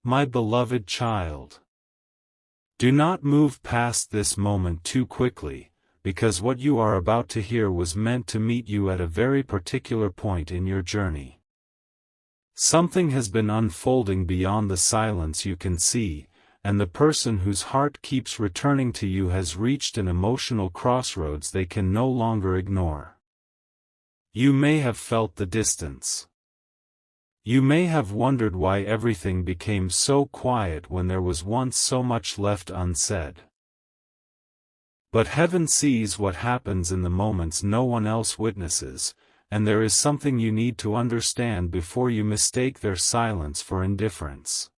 My beloved child. Do not move past this moment too quickly, because what you are about to hear was meant to meet you at a very particular point in your journey. Something has been unfolding beyond the silence you can see, and the person whose heart keeps returning to you has reached an emotional crossroads they can no longer ignore. You may have felt the distance. You may have wondered why everything became so quiet when there was once so much left unsaid. But heaven sees what happens in the moments no one else witnesses, and there is something you need to understand before you mistake their silence for indifference.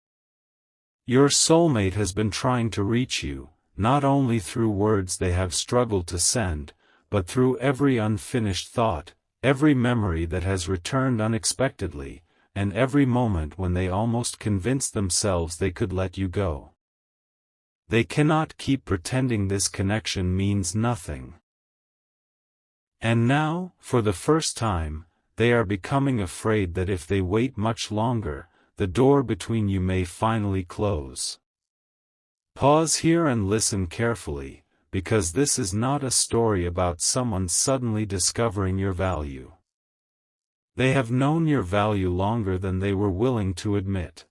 Your soulmate has been trying to reach you, not only through words they have struggled to send, but through every unfinished thought, every memory that has returned unexpectedly, and every moment when they almost convinced themselves they could let you go. They cannot keep pretending this connection means nothing. And now, for the first time, they are becoming afraid that if they wait much longer, the door between you may finally close. Pause here and listen carefully, because this is not a story about someone suddenly discovering your value. They have known your value longer than they were willing to admit.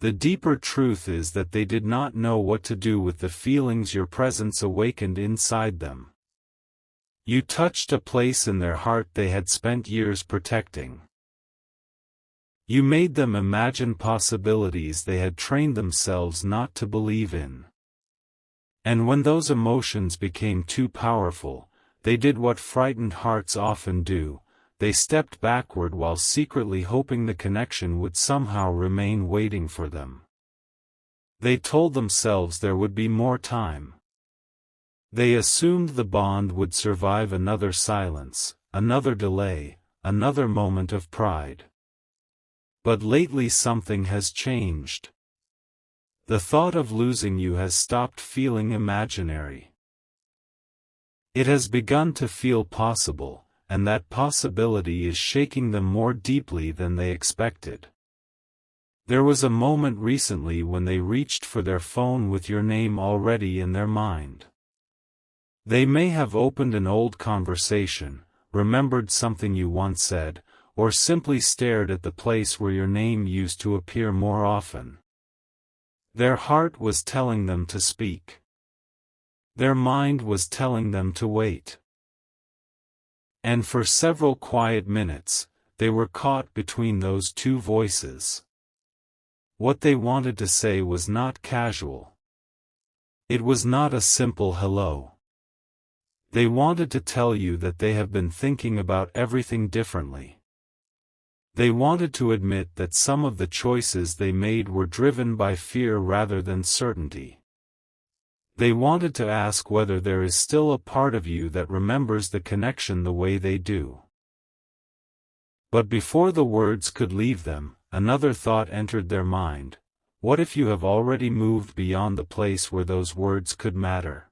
The deeper truth is that they did not know what to do with the feelings your presence awakened inside them. You touched a place in their heart they had spent years protecting. You made them imagine possibilities they had trained themselves not to believe in. And when those emotions became too powerful, they did what frightened hearts often do. They stepped backward while secretly hoping the connection would somehow remain waiting for them. They told themselves there would be more time. They assumed the bond would survive another silence, another delay, another moment of pride. But lately something has changed. The thought of losing you has stopped feeling imaginary. It has begun to feel possible, and that possibility is shaking them more deeply than they expected. There was a moment recently when they reached for their phone with your name already in their mind. They may have opened an old conversation, remembered something you once said, or simply stared at the place where your name used to appear more often. Their heart was telling them to speak. Their mind was telling them to wait. And for several quiet minutes, they were caught between those two voices. What they wanted to say was not casual. It was not a simple hello. They wanted to tell you that they have been thinking about everything differently. They wanted to admit that some of the choices they made were driven by fear rather than certainty. They wanted to ask whether there is still a part of you that remembers the connection the way they do. But before the words could leave them, another thought entered their mind. What if you have already moved beyond the place where those words could matter?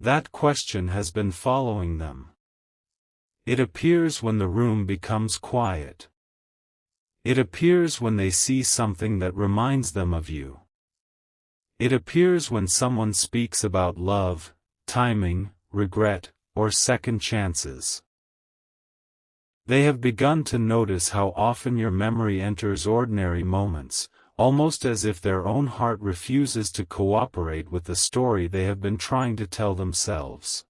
That question has been following them. It appears when the room becomes quiet. It appears when they see something that reminds them of you. It appears when someone speaks about love, timing, regret, or second chances. They have begun to notice how often your memory enters ordinary moments, almost as if their own heart refuses to cooperate with the story they have been trying to tell themselves.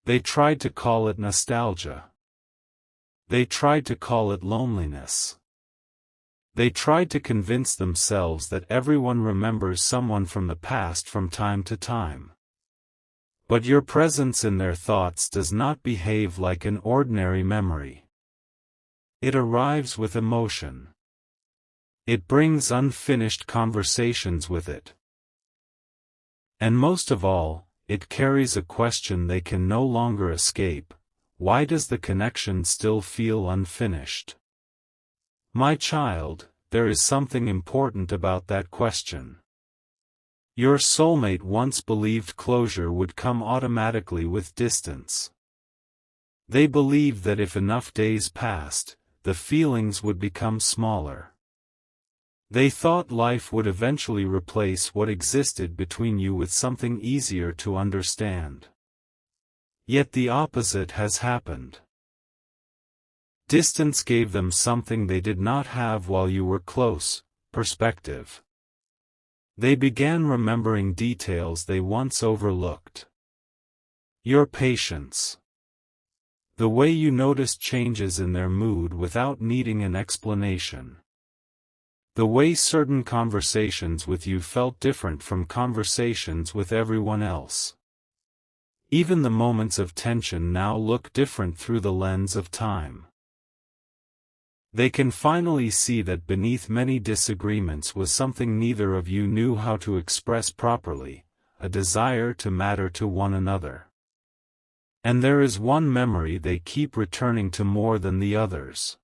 They tried to call it nostalgia. They tried to call it loneliness. They tried to convince themselves that everyone remembers someone from the past from time to time. But your presence in their thoughts does not behave like an ordinary memory. It arrives with emotion. It brings unfinished conversations with it. And most of all, it carries a question they can no longer escape: why does the connection still feel unfinished? My child, there is something important about that question. Your soulmate once believed closure would come automatically with distance. They believed that if enough days passed, the feelings would become smaller. They thought life would eventually replace what existed between you with something easier to understand. Yet the opposite has happened. Distance gave them something they did not have while you were close: perspective. They began remembering details they once overlooked. Your patience. The way you noticed changes in their mood without needing an explanation. The way certain conversations with you felt different from conversations with everyone else. Even the moments of tension now look different through the lens of time. They can finally see that beneath many disagreements was something neither of you knew how to express properly: a desire to matter to one another. And there is one memory they keep returning to more than the others.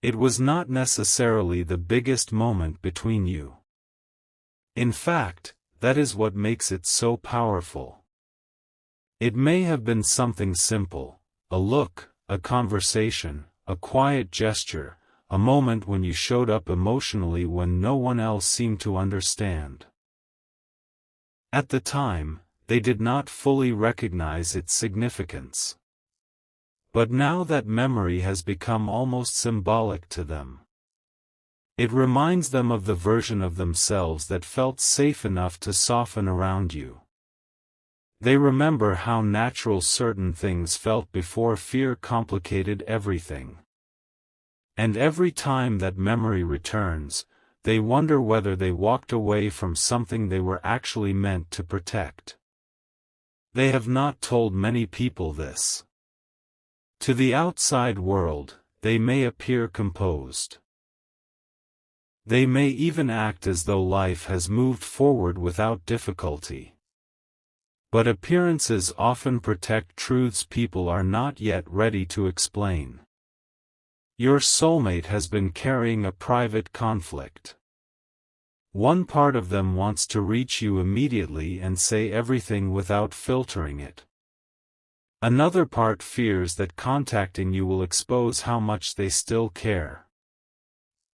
It was not necessarily the biggest moment between you. In fact, that is what makes it so powerful. It may have been something simple: a look, a conversation, a quiet gesture, a moment when you showed up emotionally when no one else seemed to understand. At the time, they did not fully recognize its significance. But now that memory has become almost symbolic to them. It reminds them of the version of themselves that felt safe enough to soften around you. They remember how natural certain things felt before fear complicated everything. And every time that memory returns, they wonder whether they walked away from something they were actually meant to protect. They have not told many people this. To the outside world, they may appear composed. They may even act as though life has moved forward without difficulty. But appearances often protect truths people are not yet ready to explain. Your soulmate has been carrying a private conflict. One part of them wants to reach you immediately and say everything without filtering it. Another part fears that contacting you will expose how much they still care.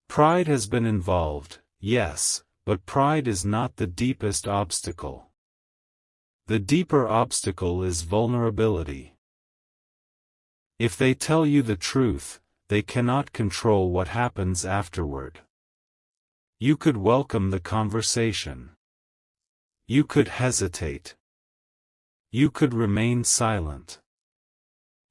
Pride has been involved, yes, but pride is not the deepest obstacle. The deeper obstacle is vulnerability. If they tell you the truth, they cannot control what happens afterward. You could welcome the conversation. You could hesitate. You could remain silent.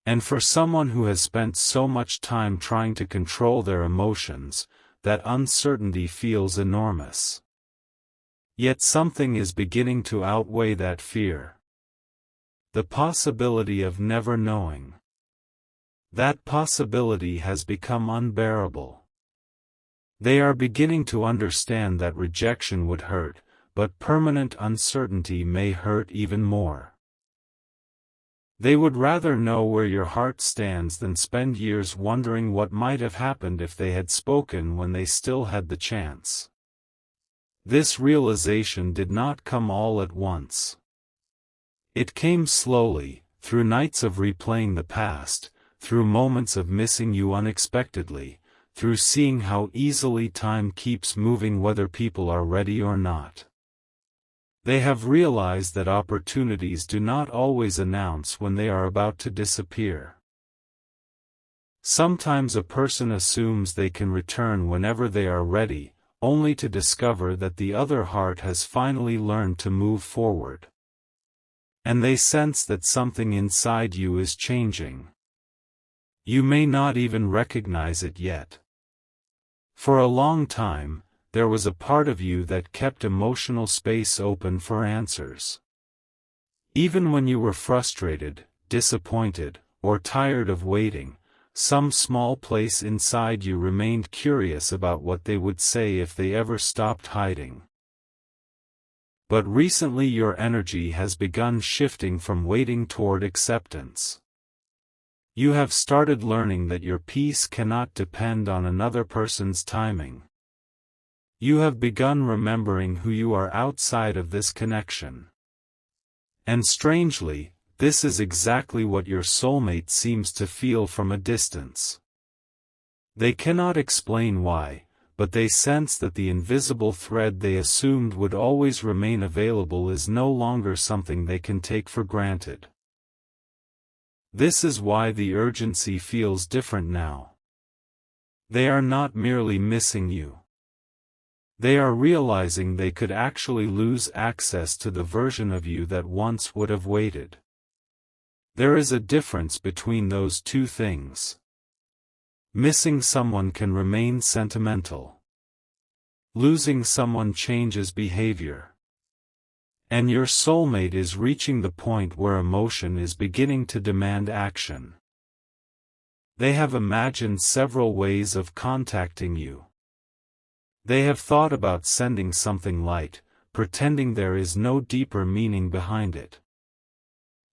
And for someone who has spent so much time trying to control their emotions, that uncertainty feels enormous. Yet something is beginning to outweigh that fear. The possibility of never knowing. That possibility has become unbearable. They are beginning to understand that rejection would hurt, but permanent uncertainty may hurt even more. They would rather know where your heart stands than spend years wondering what might have happened if they had spoken when they still had the chance. This realization did not come all at once. It came slowly, through nights of replaying the past, through moments of missing you unexpectedly, through seeing how easily time keeps moving whether people are ready or not. They have realized that opportunities do not always announce when they are about to disappear. Sometimes a person assumes they can return whenever they are ready, only to discover that the other heart has finally learned to move forward. And they sense that something inside you is changing. You may not even recognize it yet. For a long time, there was a part of you that kept emotional space open for answers. Even when you were frustrated, disappointed, or tired of waiting, some small place inside you remained curious about what they would say if they ever stopped hiding. But recently your energy has begun shifting from waiting toward acceptance. You have started learning that your peace cannot depend on another person's timing. You have begun remembering who you are outside of this connection. And strangely, this is exactly what your soulmate seems to feel from a distance. They cannot explain why, but they sense that the invisible thread they assumed would always remain available is no longer something they can take for granted. This is why the urgency feels different now. They are not merely missing you. They are realizing they could actually lose access to the version of you that once would have waited. There is a difference between those two things. Missing someone can remain sentimental. Losing someone changes behavior. And your soulmate is reaching the point where emotion is beginning to demand action. They have imagined several ways of contacting you. They have thought about sending something light, pretending there is no deeper meaning behind it.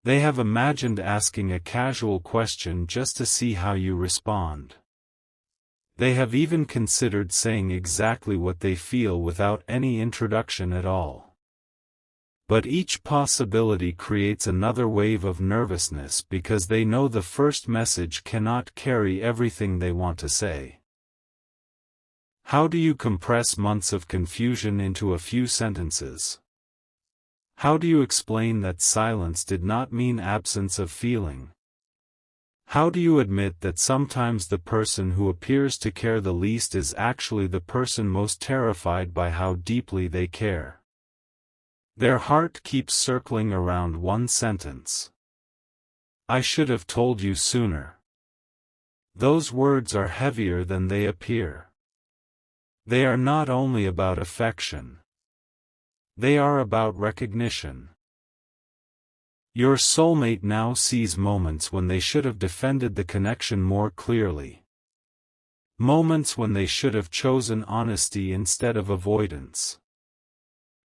They have imagined asking a casual question just to see how you respond. They have even considered saying exactly what they feel without any introduction at all. But each possibility creates another wave of nervousness because they know the first message cannot carry everything they want to say. How do you compress months of confusion into a few sentences? How do you explain that silence did not mean absence of feeling? How do you admit that sometimes the person who appears to care the least is actually the person most terrified by how deeply they care? Their heart keeps circling around one sentence. I should have told you sooner. Those words are heavier than they appear. They are not only about affection. They are about recognition. Your soulmate now sees moments when they should have defended the connection more clearly. Moments when they should have chosen honesty instead of avoidance.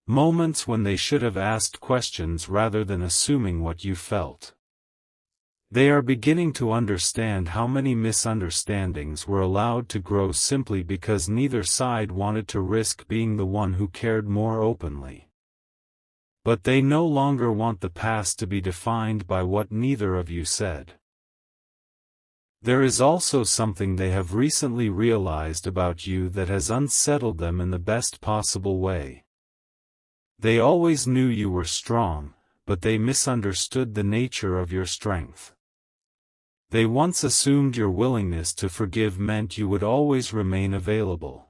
Moments when they should have asked questions rather than assuming what you felt. They are beginning to understand how many misunderstandings were allowed to grow simply because neither side wanted to risk being the one who cared more openly. But they no longer want the past to be defined by what neither of you said. There is also something they have recently realized about you that has unsettled them in the best possible way. They always knew you were strong, but they misunderstood the nature of your strength. They once assumed your willingness to forgive meant you would always remain available.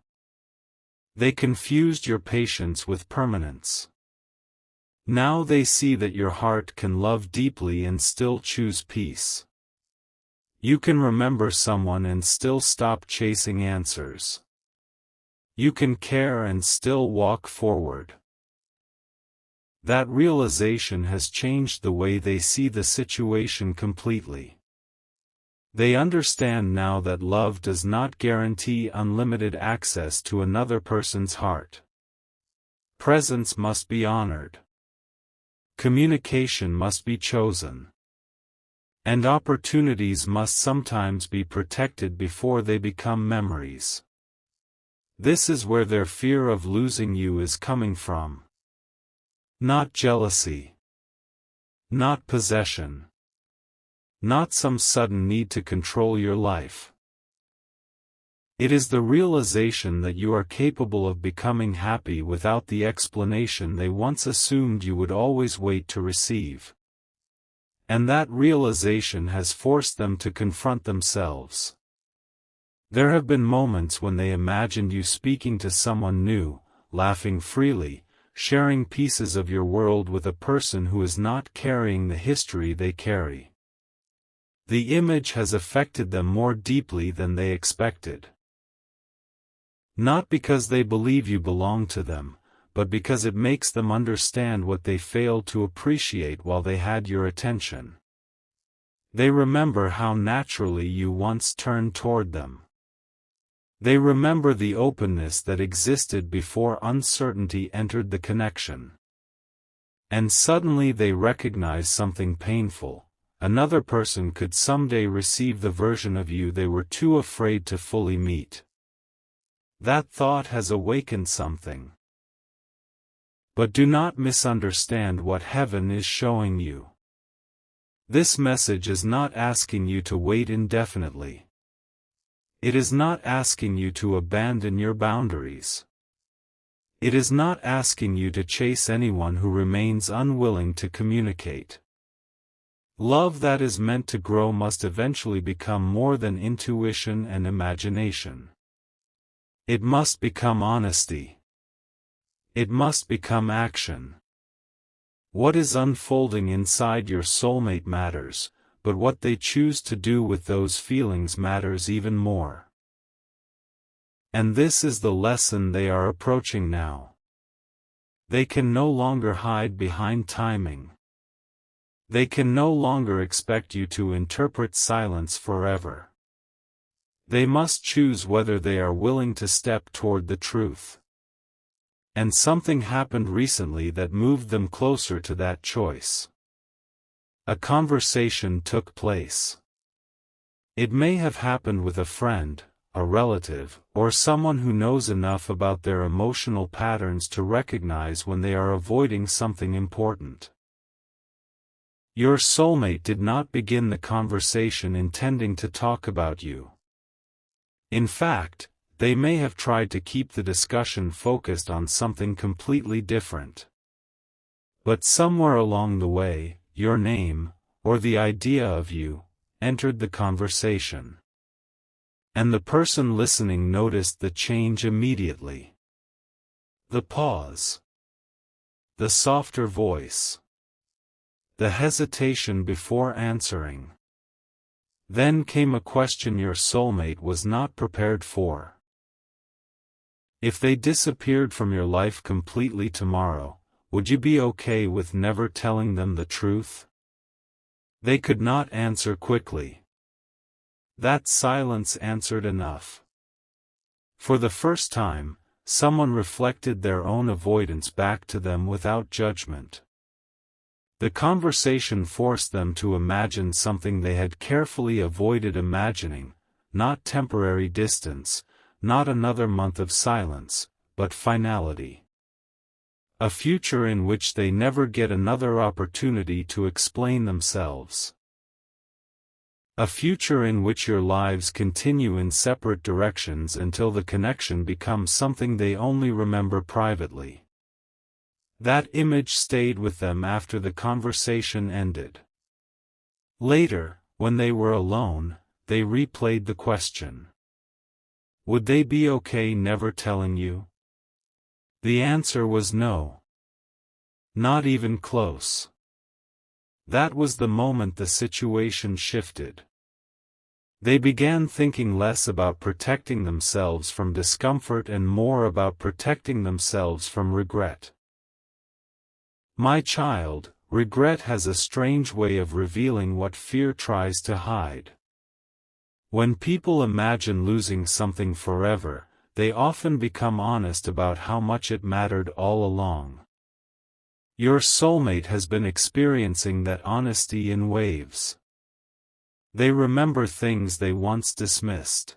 They confused your patience with permanence. Now they see that your heart can love deeply and still choose peace. You can remember someone and still stop chasing answers. You can care and still walk forward. That realization has changed the way they see the situation completely. They understand now that love does not guarantee unlimited access to another person's heart. Presence must be honored. Communication must be chosen. And opportunities must sometimes be protected before they become memories. This is where their fear of losing you is coming from. Not jealousy. Not possession. Not some sudden need to control your life. It is the realization that you are capable of becoming happy without the explanation they once assumed you would always wait to receive. And that realization has forced them to confront themselves. There have been moments when they imagined you speaking to someone new, laughing freely, sharing pieces of your world with a person who is not carrying the history they carry. The image has affected them more deeply than they expected. Not because they believe you belong to them, but because it makes them understand what they failed to appreciate while they had your attention. They remember how naturally you once turned toward them. They remember the openness that existed before uncertainty entered the connection. And suddenly they recognize something painful. Another person could someday receive the version of you they were too afraid to fully meet. That thought has awakened something. But do not misunderstand what heaven is showing you. This message is not asking you to wait indefinitely. It is not asking you to abandon your boundaries. It is not asking you to chase anyone who remains unwilling to communicate. Love that is meant to grow must eventually become more than intuition and imagination. It must become honesty. It must become action. What is unfolding inside your soulmate matters, but what they choose to do with those feelings matters even more. And this is the lesson they are approaching now. They can no longer hide behind timing. They can no longer expect you to interpret silence forever. They must choose whether they are willing to step toward the truth. And something happened recently that moved them closer to that choice. A conversation took place. It may have happened with a friend, a relative, or someone who knows enough about their emotional patterns to recognize when they are avoiding something important. Your soulmate did not begin the conversation intending to talk about you. In fact, they may have tried to keep the discussion focused on something completely different. But somewhere along the way, your name, or the idea of you, entered the conversation. And the person listening noticed the change immediately. The pause. The softer voice. The hesitation before answering. Then came a question your soulmate was not prepared for. If they disappeared from your life completely tomorrow, would you be okay with never telling them the truth? They could not answer quickly. That silence answered enough. For the first time, someone reflected their own avoidance back to them without judgment. The conversation forced them to imagine something they had carefully avoided imagining, not temporary distance, not another month of silence, but finality. A future in which they never get another opportunity to explain themselves. A future in which your lives continue in separate directions until the connection becomes something they only remember privately. That image stayed with them after the conversation ended. Later, when they were alone, they replayed the question. Would they be okay never telling you? The answer was no. Not even close. That was the moment the situation shifted. They began thinking less about protecting themselves from discomfort and more about protecting themselves from regret. My child, regret has a strange way of revealing what fear tries to hide. When people imagine losing something forever, they often become honest about how much it mattered all along. Your soulmate has been experiencing that honesty in waves. They remember things they once dismissed.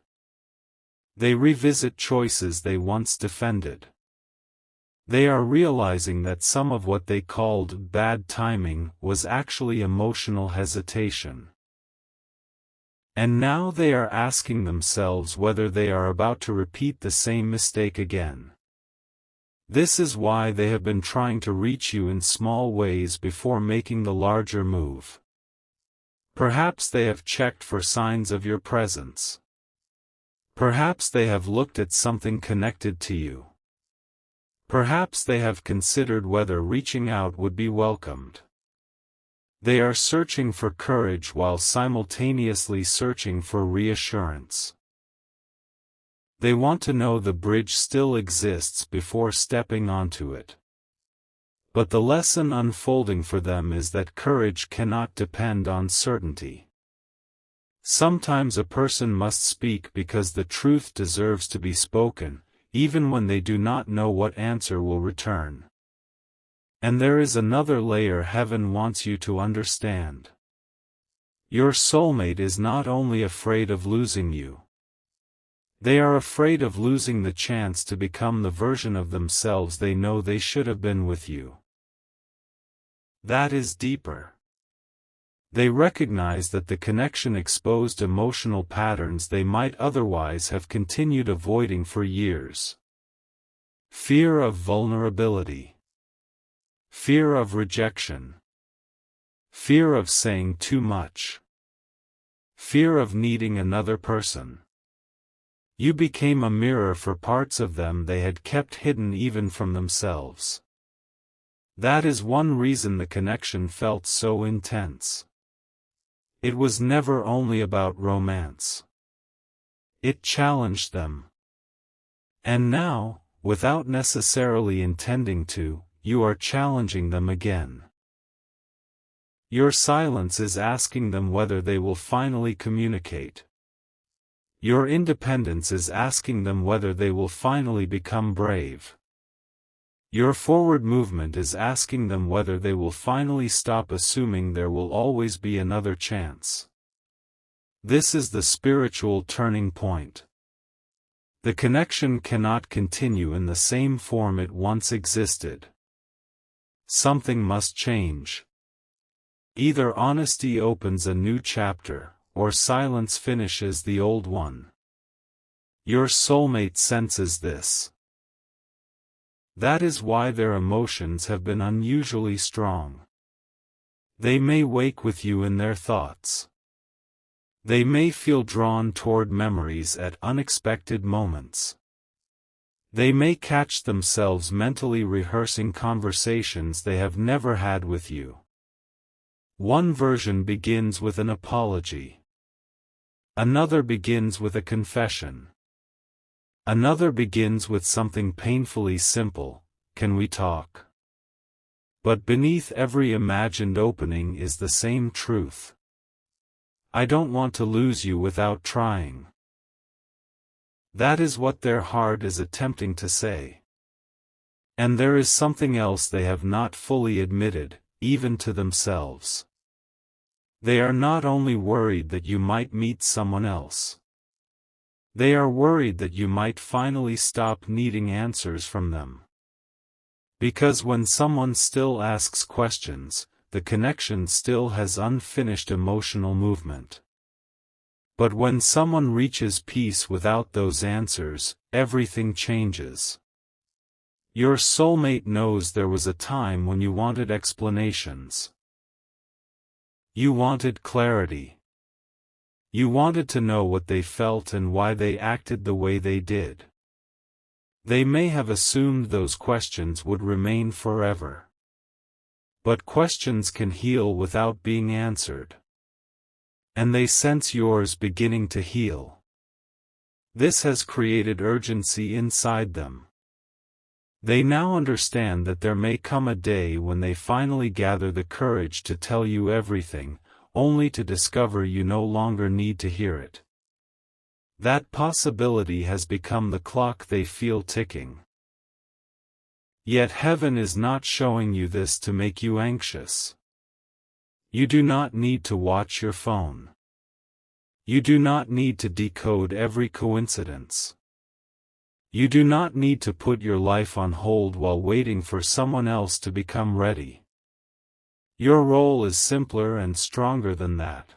They revisit choices they once defended. They are realizing that some of what they called bad timing was actually emotional hesitation. And now they are asking themselves whether they are about to repeat the same mistake again. This is why they have been trying to reach you in small ways before making the larger move. Perhaps they have checked for signs of your presence. Perhaps they have looked at something connected to you. Perhaps they have considered whether reaching out would be welcomed. They are searching for courage while simultaneously searching for reassurance. They want to know the bridge still exists before stepping onto it. But the lesson unfolding for them is that courage cannot depend on certainty. Sometimes a person must speak because the truth deserves to be spoken, even when they do not know what answer will return. And there is another layer heaven wants you to understand. Your soulmate is not only afraid of losing you. They are afraid of losing the chance to become the version of themselves they know they should have been with you. That is deeper. They recognize that the connection exposed emotional patterns they might otherwise have continued avoiding for years. Fear of vulnerability. Fear of rejection. Fear of saying too much. Fear of needing another person. You became a mirror for parts of them they had kept hidden even from themselves. That is one reason the connection felt so intense. It was never only about romance. It challenged them. And now, without necessarily intending to, you are challenging them again. Your silence is asking them whether they will finally communicate. Your independence is asking them whether they will finally become brave. Your forward movement is asking them whether they will finally stop assuming there will always be another chance. This is the spiritual turning point. The connection cannot continue in the same form it once existed. Something must change. Either honesty opens a new chapter, or silence finishes the old one. Your soulmate senses this. That is why their emotions have been unusually strong. They may wake with you in their thoughts. They may feel drawn toward memories at unexpected moments. They may catch themselves mentally rehearsing conversations they have never had with you. One version begins with an apology. Another begins with a confession. Another begins with something painfully simple: "Can we talk?" But beneath every imagined opening is the same truth. "I don't want to lose you without trying." That is what their heart is attempting to say. And there is something else they have not fully admitted, even to themselves. They are not only worried that you might meet someone else. They are worried that you might finally stop needing answers from them. Because when someone still asks questions, the connection still has unfinished emotional movement. But when someone reaches peace without those answers, everything changes. Your soulmate knows there was a time when you wanted explanations. You wanted clarity. You wanted to know what they felt and why they acted the way they did. They may have assumed those questions would remain forever. But questions can heal without being answered. And they sense yours beginning to heal. This has created urgency inside them. They now understand that there may come a day when they finally gather the courage to tell you everything, only to discover you no longer need to hear it. That possibility has become the clock they feel ticking. Yet heaven is not showing you this to make you anxious. You do not need to watch your phone. You do not need to decode every coincidence. You do not need to put your life on hold while waiting for someone else to become ready. Your role is simpler and stronger than that.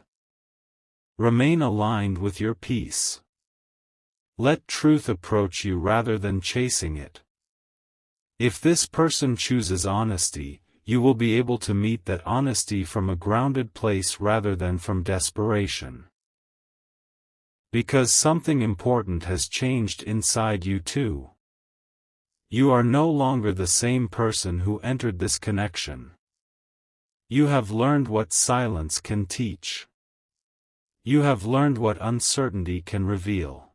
Remain aligned with your peace. Let truth approach you rather than chasing it. If this person chooses honesty, you will be able to meet that honesty from a grounded place rather than from desperation. Because something important has changed inside you too. You are no longer the same person who entered this connection. You have learned what silence can teach. You have learned what uncertainty can reveal.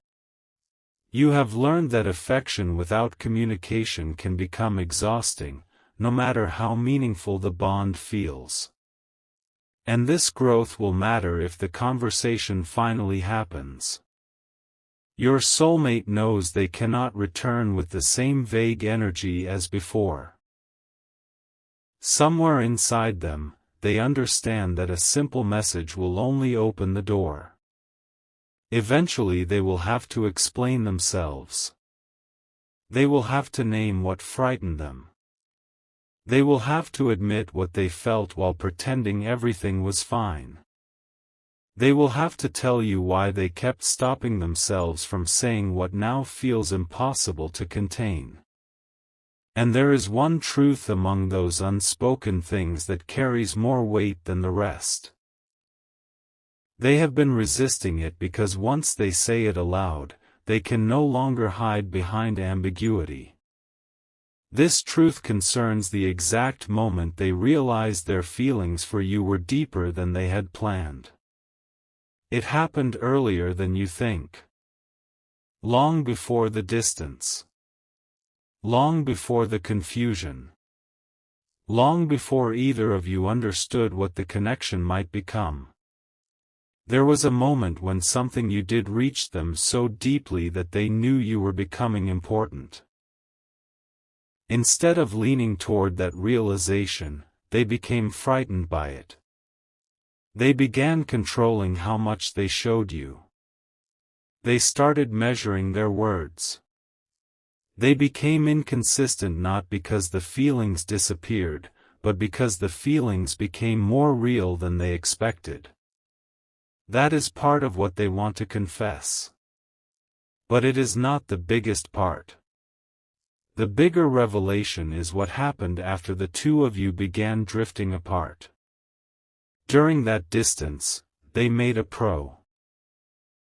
You have learned that affection without communication can become exhausting, no matter how meaningful the bond feels. And this growth will matter if the conversation finally happens. Your soulmate knows they cannot return with the same vague energy as before. Somewhere inside them, they understand that a simple message will only open the door. Eventually they will have to explain themselves. They will have to name what frightened them. They will have to admit what they felt while pretending everything was fine. They will have to tell you why they kept stopping themselves from saying what now feels impossible to contain. And there is one truth among those unspoken things that carries more weight than the rest. They have been resisting it because once they say it aloud, they can no longer hide behind ambiguity. This truth concerns the exact moment they realized their feelings for you were deeper than they had planned. It happened earlier than you think. Long before the distance. Long before the confusion. Long before either of you understood what the connection might become. There was a moment when something you did reached them so deeply that they knew you were becoming important. Instead of leaning toward that realization, they became frightened by it. They began controlling how much they showed you. They started measuring their words. They became inconsistent not because the feelings disappeared, but because the feelings became more real than they expected. That is part of what they want to confess. But it is not the biggest part. The bigger revelation is what happened after the two of you began drifting apart. During that distance, they made a pro.